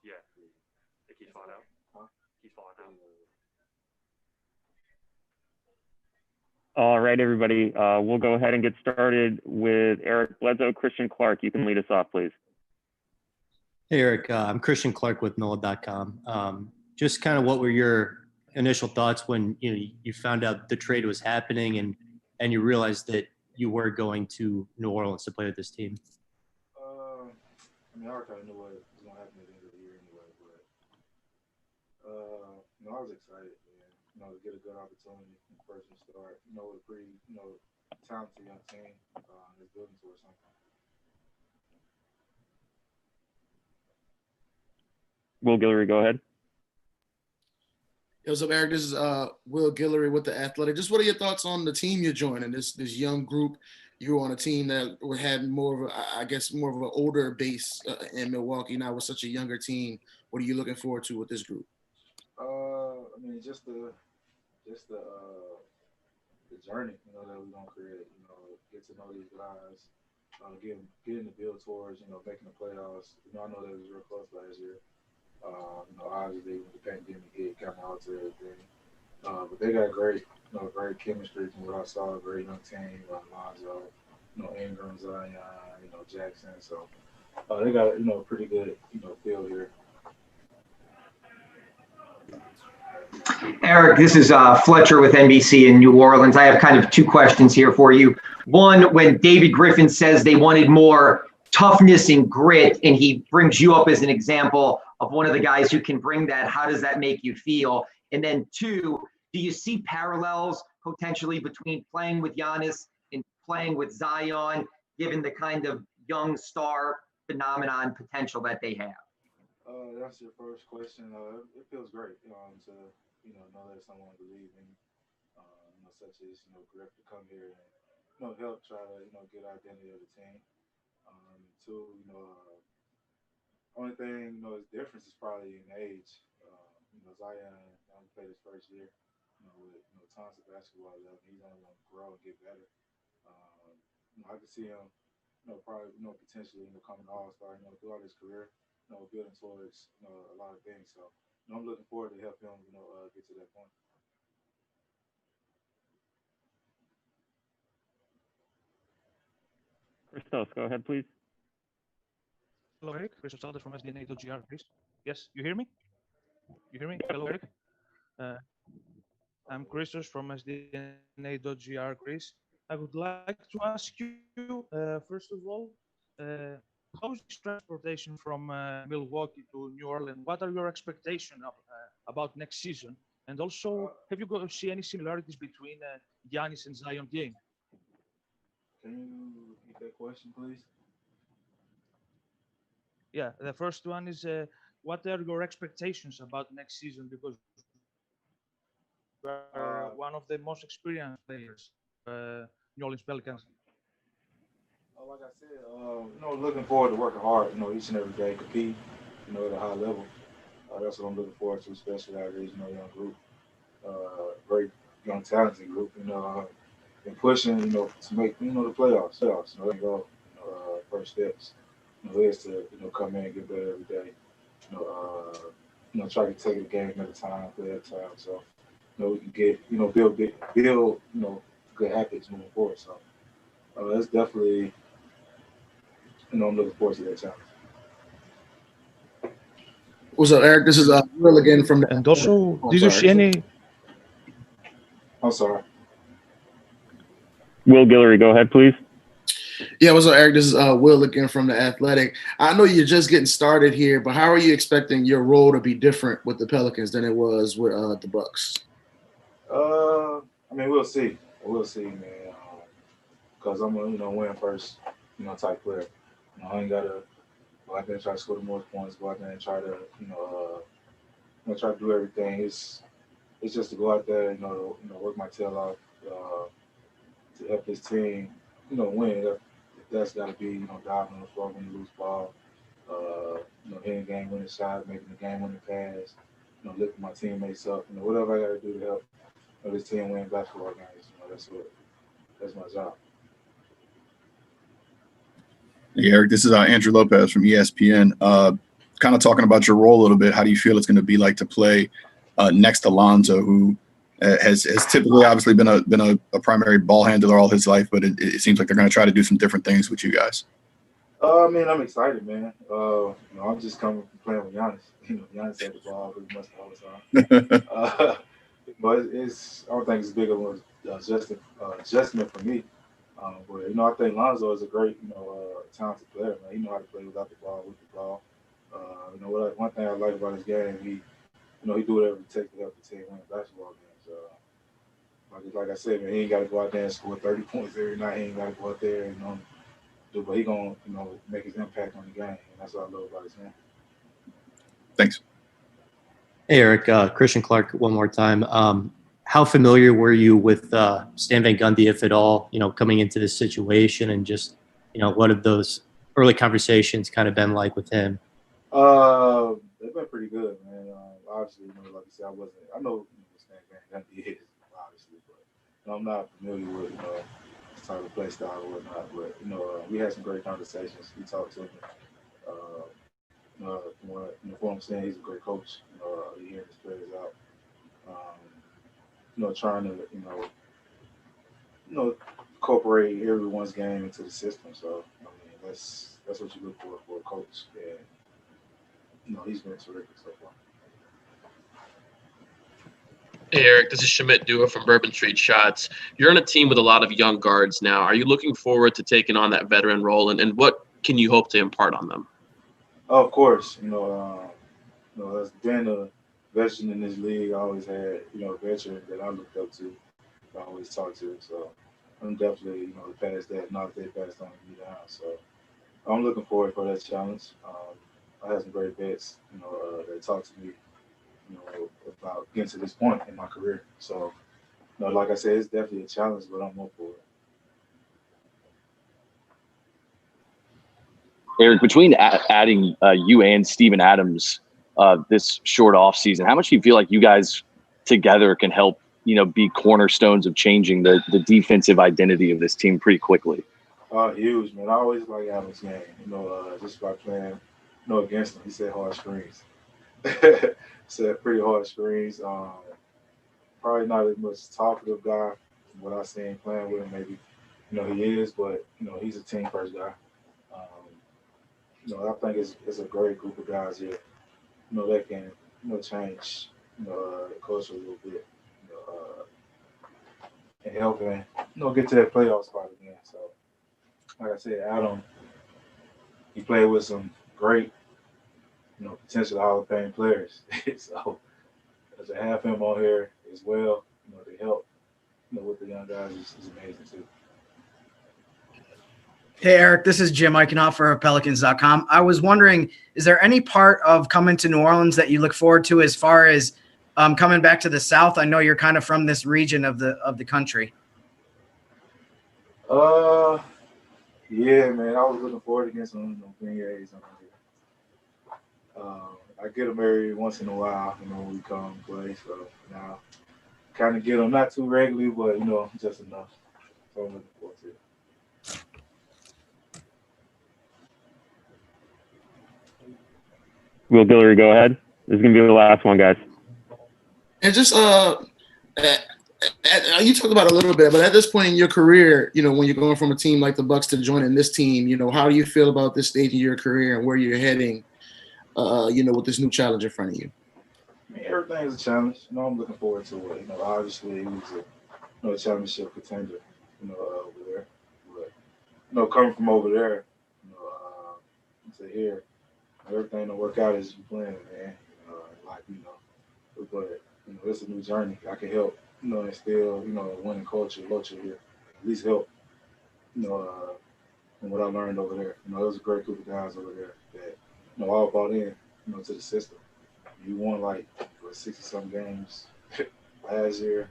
Yeah. It keeps falling out. Huh? Keeps falling out. All right, everybody. We'll go ahead and get started with Eric Bledsoe. Christian Clark, you can lead us off, please. Hey, Eric. I'm Christian Clark with NOLA.com. Just kind of what were your initial thoughts when you found out the trade was happening and you realized that you were going to New Orleans to play with this team? I mean, I already kind of knew what was going to happen at the end of the year anyway, but I was excited, man. To get a good opportunity first and start. With a pretty, talented young team that's building towards something. Will Guillory, go ahead. What's up, Eric? This is Will Guillory with The Athletic. Just what are your thoughts on the team you're joining, this young group? You were on a team that had more of an older base in Milwaukee. Now with such a younger team, what are you looking forward to with this group? I mean, just the journey, that we're gonna create. Get to know these guys, getting to build towards, making the playoffs. I know that was real close last year. Obviously when the pandemic hit, kind of altered everything. But they got great chemistry from what I saw. A great young team, Lonzo, Ingram, Zion, Jackson. So they got a pretty good field here. Eric, this is Fletcher with NBC in New Orleans. I have kind of two questions here for you. One, when David Griffin says they wanted more toughness and grit, and he brings you up as an example of one of the guys who can bring that, how does that make you feel? And then two, do you see parallels potentially between playing with Giannis and playing with Zion, given the kind of young star phenomenon potential that they have? That's your first question. It feels great, to know that someone believes in, such as Griff to come here and help try to get identity of the team. Two, only thing is difference is probably in age. Zion only played his first year, with tons of basketball left. He's only going to grow and get better. I could see him, probably potentially becoming an all-star, throughout his career. Building towards a lot of things. So I'm looking forward to help him, get to that point. Christos, go ahead, please. Hello, Eric. Christos from SDNA.gr, please. Yes, you hear me? You hear me? Hello, Eric. I'm Christos from SDNA.gr, Chris. I would like to ask you, first of all, how is transportation from Milwaukee to New Orleans? What are your expectations about next season? And also, have you see any similarities between Giannis and Zion game? Can you repeat that question, please? Yeah, the first one is, what are your expectations about next season? Because you are one of the most experienced players, New Orleans Pelicans. Like I said, looking forward to working hard, each and every day, compete, at a high level. That's what I'm looking forward to, especially out of this, young group, very young, talented group, and pushing, to make, the playoffs. First steps, is to, come in and get better every day, try to take a game at a time, play at a time. So, we can get, build, good habits moving forward. So, that's definitely. I'm looking forward to that challenge. What's up, Eric? This is Will again from the. And also, did you see any? I'm sorry. Will Guillory, go ahead, please. Yeah, what's up, Eric? This is Will again from The Athletic. I know you're just getting started here, but how are you expecting your role to be different with the Pelicans than it was with the Bucks? I mean, we'll see. We'll see, man. Because I'm a, win first, type player. I ain't gotta go out there and try to score the most points. Go out there and try to, try to do everything. It's just to go out there, work my tail off to help this team, win. If that's got to be, diving on the floor when you lose ball, hitting game-winning shot, making the game-winning pass, lifting my teammates up, whatever I got to do to help this team win basketball games. That's my job. Hey, Eric, this is Andrew Lopez from ESPN. kind of talking about your role a little bit, how do you feel it's going to be like to play next to Lonzo, who has typically obviously been a primary ball handler all his life, but it seems like they're going to try to do some different things with you guys? I mean, I'm excited, man. I'm just coming from playing with Giannis. Giannis had the ball pretty much all the time. But I don't think it's big of an adjustment for me. But I think Lonzo is a great, talented player, man. He knows how to play without the ball, with the ball. One thing I like about his game, he do whatever it takes to help the team win basketball games. Like I said, man, he ain't got to go out there and score 30 points every night. He ain't got to go out there and but he gonna make his impact on the game, and that's what I love about his game. Thanks. Hey, Eric, Christian Clark, one more time. How familiar were you with Stan Van Gundy, if at all, coming into this situation, and just, what have those early conversations kind of been like with him? They've been pretty good, man. Obviously, like you said, I know Stan Van Gundy is, obviously, but I'm not familiar with, his type of play style or whatnot. But, we had some great conversations. We talked to him. From what I'm saying, he's a great coach. He hears his players out. Trying to, incorporate everyone's game into the system. So, that's what you look for a coach. And, he's been terrific so far. Hey, Eric, this is Shamit Dua from Bourbon Street Shots. You're on a team with a lot of young guards now. Are you looking forward to taking on that veteran role, and what can you hope to impart on them? Of course, as being a veteran in this league, I always had, a veteran that I looked up to, I always talked to. So I'm definitely, past that, not that they passed on me down. So I'm looking forward for that challenge. I had some great vets, that talked to me, about getting to this point in my career. So, like I said, it's definitely a challenge, but I'm up for it. Eric, between adding you and Steven Adams this short off season, how much do you feel like you guys together can help, be cornerstones of changing the defensive identity of this team pretty quickly? Huge, man. I always like Adams' game, just by playing, against him. He said hard screens. Said pretty hard screens. Probably not as much talkative guy from what I've seen playing with him. Maybe, he is, but, he's a team first guy. I think it's a great group of guys here, that can, change, the culture a little bit, and helping, get to that playoff spot again. So, like I said, Adam, he played with some great, potential Hall of Fame players. So, to have him on here as well, to help, with the young guys is amazing too. Hey, Eric, this is Jim Eichenhoff for Pelicans.com. I was wondering, is there any part of coming to New Orleans that you look forward to as far as coming back to the South? I know you're kind of from this region of the country. Yeah, man, I was looking forward to getting some Green A's on here. I get them every once in a while, when we come and play. So now, kind of get them not too regularly, but just enough. So I'm looking forward to it. Will Guillory, go ahead. This is going to be the last one, guys. And just you talked about it a little bit, but at this point in your career, when you're going from a team like the Bucks to joining this team, how do you feel about this stage of your career and where you're heading, with this new challenge in front of you? I mean, everything is a challenge. I'm looking forward to it. Obviously he was a championship contender, over there. But, coming from over there, to here, everything don't work out as you plan, man. But it's a new journey. I can help, instill, a winning culture here. At least help, from what I learned over there. There was a great group of guys over there that, all bought in, to the system. You won 60-some games last year,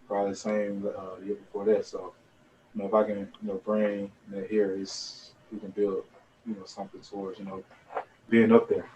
probably the same year before that. So, if I can, bring that here, we can build, something towards, being up there.